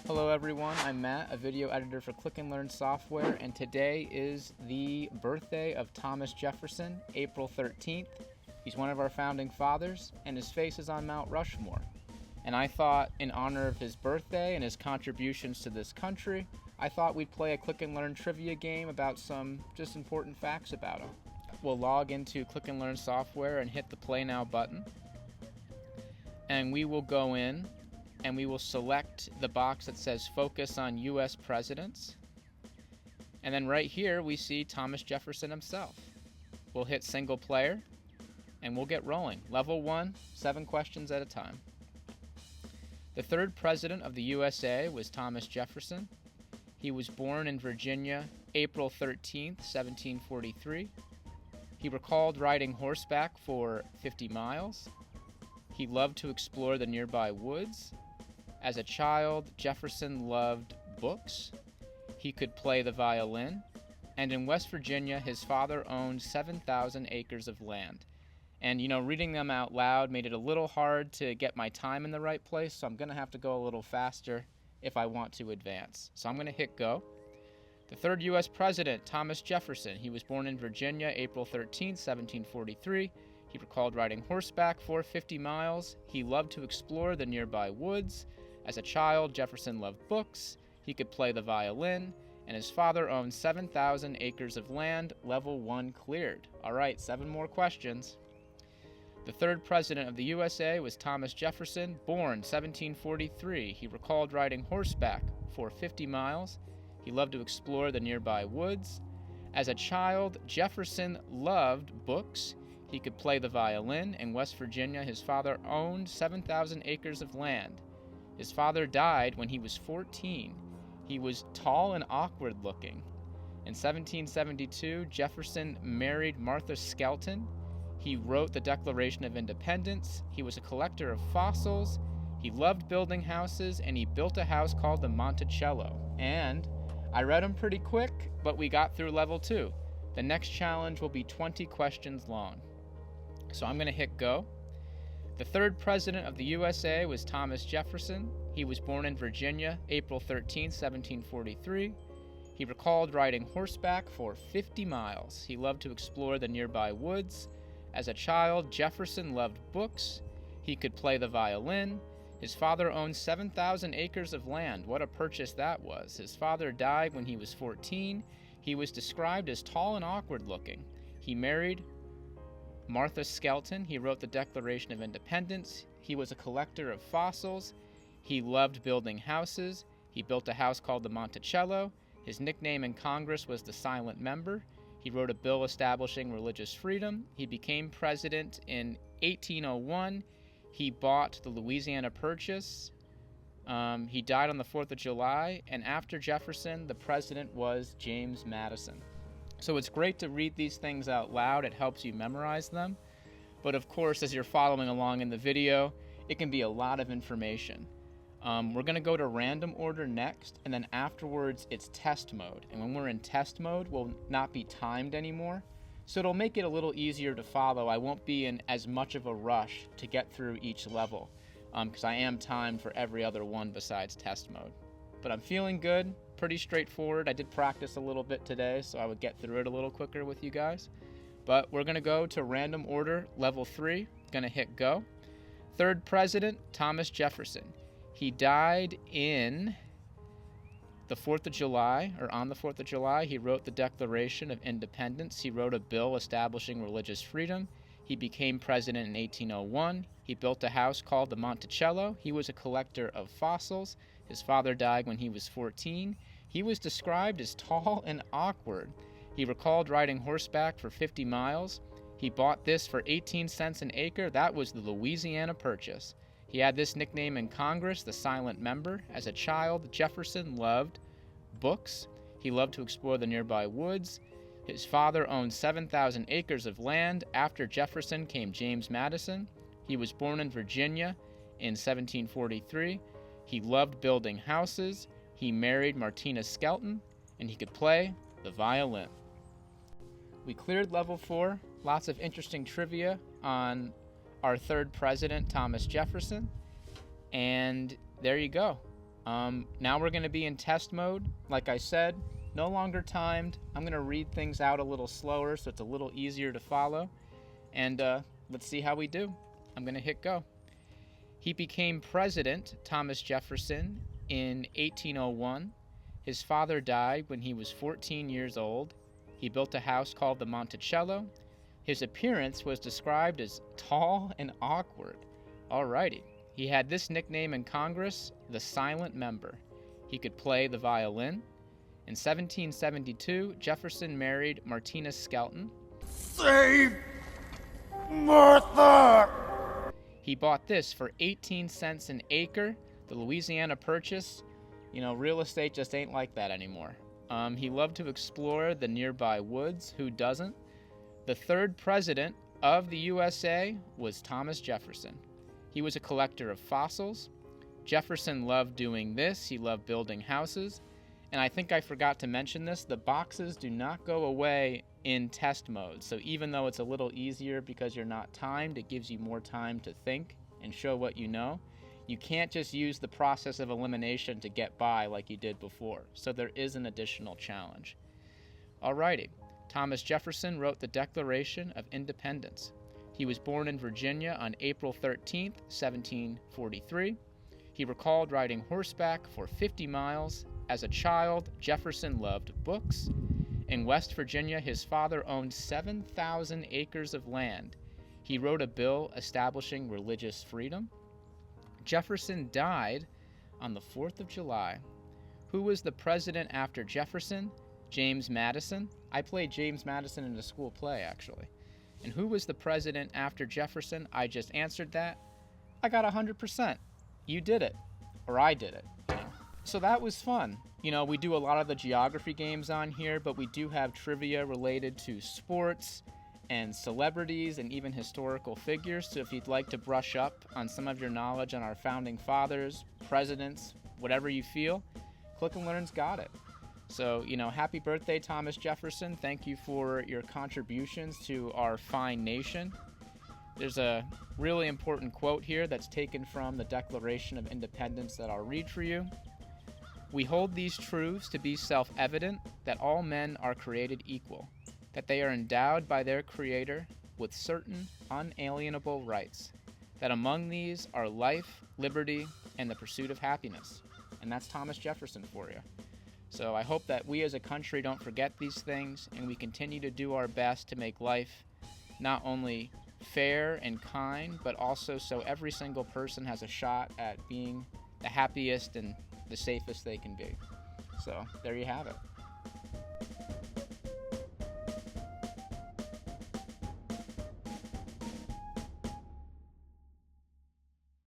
Hello everyone, I'm Matt, a video editor for Click and Learn Software, and today is the birthday of Thomas Jefferson, April 13th. He's one of our founding fathers, and his face is on Mount Rushmore. And I thought, in honor of his birthday and his contributions to this country, I thought we'd play a Click and Learn trivia game about some just important facts about him. We'll log into Click and Learn Software and hit the Play Now button. And we will go in and we will select the box that says Focus on U.S. Presidents. And then right here we see Thomas Jefferson himself. We'll hit Single Player and we'll get rolling. Level 1, 7 questions at a time. The third president of the USA was Thomas Jefferson. He was born in Virginia, April 13th, 1743. He recalled riding horseback for 50 miles. He loved to explore the nearby woods. As a child, Jefferson loved books. He could play the violin. And in West Virginia, his father owned 7,000 acres of land. And, reading them out loud made it a little hard to get my time in the right place, so I'm going to have to go a little faster if I want to advance. So I'm going to hit go. The third U.S. president, Thomas Jefferson. He was born in Virginia, April 13, 1743. He recalled riding horseback for 50 miles. He loved to explore the nearby woods. As a child, Jefferson loved books. He could play the violin. And his father owned 7,000 acres of land. Level 1 cleared. All right, 7 more questions. The third president of the USA was Thomas Jefferson, born 1743. He recalled riding horseback for 50 miles. He loved to explore the nearby woods. As a child, Jefferson loved books. He could play the violin. In West Virginia, his father owned 7,000 acres of land. His father died when he was 14. He was tall and awkward looking. In 1772, Jefferson married Martha Skelton. He wrote the Declaration of Independence. He was a collector of fossils. He loved building houses, and he built a house called the Monticello. And I read them pretty quick, but we got through level 2. The next challenge will be 20 questions long. So I'm going to hit go. The third president of the USA was Thomas Jefferson. He was born in Virginia, April 13, 1743. He recalled riding horseback for 50 miles. He loved to explore the nearby woods. As a child, Jefferson loved books. He could play the violin. His father owned 7,000 acres of land. What a purchase that was. His father died when he was 14. He was described as tall and awkward looking. He married Martha Skelton. He wrote the Declaration of Independence. He was a collector of fossils. He loved building houses. He built a house called the Monticello. His nickname in Congress was the Silent Member. He wrote a bill establishing religious freedom. He became president in 1801. He bought the Louisiana Purchase. He died on the 4th of July. And after Jefferson, the president was James Madison. So it's great to read these things out loud. It helps you memorize them. But of course, as you're following along in the video, it can be a lot of information. We're going to go to random order next, and then afterwards it's test mode. And when we're in test mode, we'll not be timed anymore. So it'll make it a little easier to follow. I won't be in as much of a rush to get through each level, because I am timed for every other one besides test mode. But I'm feeling good. Pretty straightforward. I did practice a little bit today, so I would get through it a little quicker with you guys. But we're going to go to random order, level 3. Going to hit go. Third president, Thomas Jefferson. He died in the 4th of July, or on the 4th of July. He wrote the Declaration of Independence. He wrote a bill establishing religious freedom. He became president in 1801. He built a house called the Monticello. He was a collector of fossils. His father died when he was 14. He was described as tall and awkward. He recalled riding horseback for 50 miles. He bought this for 18 cents an acre. That was the Louisiana Purchase. He had this nickname in Congress, the Silent Member. As a child, Jefferson loved books. He loved to explore the nearby woods. His father owned 7,000 acres of land. After Jefferson came James Madison. He was born in Virginia in 1743. He loved building houses. He married Martina Skelton, and he could play the violin. We cleared level 4. Lots of interesting trivia on our third president, Thomas Jefferson. And there you go. Now we're going to be in test mode. Like I said, no longer timed. I'm going to read things out a little slower so it's a little easier to follow. And let's see how we do. I'm going to hit go. He became president, Thomas Jefferson, in 1801. His father died when he was 14 years old. He built a house called the Monticello. His appearance was described as tall and awkward. Alrighty. He had this nickname in Congress, the silent member. He could play the violin. In 1772, Jefferson married Martina Skelton. Save Martha! He bought this for 18 cents an acre, the Louisiana Purchase. You know, real estate just ain't like that anymore. He loved to explore the nearby woods. Who doesn't? The third president of the USA was Thomas Jefferson. He was a collector of fossils. Jefferson loved doing this. He loved building houses. And I think I forgot to mention this. The boxes do not go away in test mode. So even though it's a little easier because you're not timed, it gives you more time to think and show what you know. You can't just use the process of elimination to get by like you did before. So there is an additional challenge. Alrighty. Thomas Jefferson wrote the Declaration of Independence. He was born in Virginia on April 13, 1743. He recalled riding horseback for 50 miles. As a child, Jefferson loved books. In West Virginia, his father owned 7,000 acres of land. He wrote a bill establishing religious freedom. Jefferson died on the 4th of July. Who was the president after Jefferson? James Madison. I played James Madison in a school play, actually. And who was the president after Jefferson? I just answered that. I got 100%. You did it. Or I did it. So that was fun. You know, we do a lot of the geography games on here, but we do have trivia related to sports and celebrities and even historical figures. So if you'd like to brush up on some of your knowledge on our founding fathers, presidents, whatever you feel, Click and Learn's got it. So, you know, happy birthday, Thomas Jefferson. Thank you for your contributions to our fine nation. There's a really important quote here that's taken from the Declaration of Independence that I'll read for you. We hold these truths to be self-evident, that all men are created equal, that they are endowed by their Creator with certain unalienable rights, that among these are life, liberty, and the pursuit of happiness. And that's Thomas Jefferson for you. So I hope that we as a country don't forget these things, and we continue to do our best to make life not only fair and kind, but also so every single person has a shot at being the happiest and the safest they can be. So there you have it.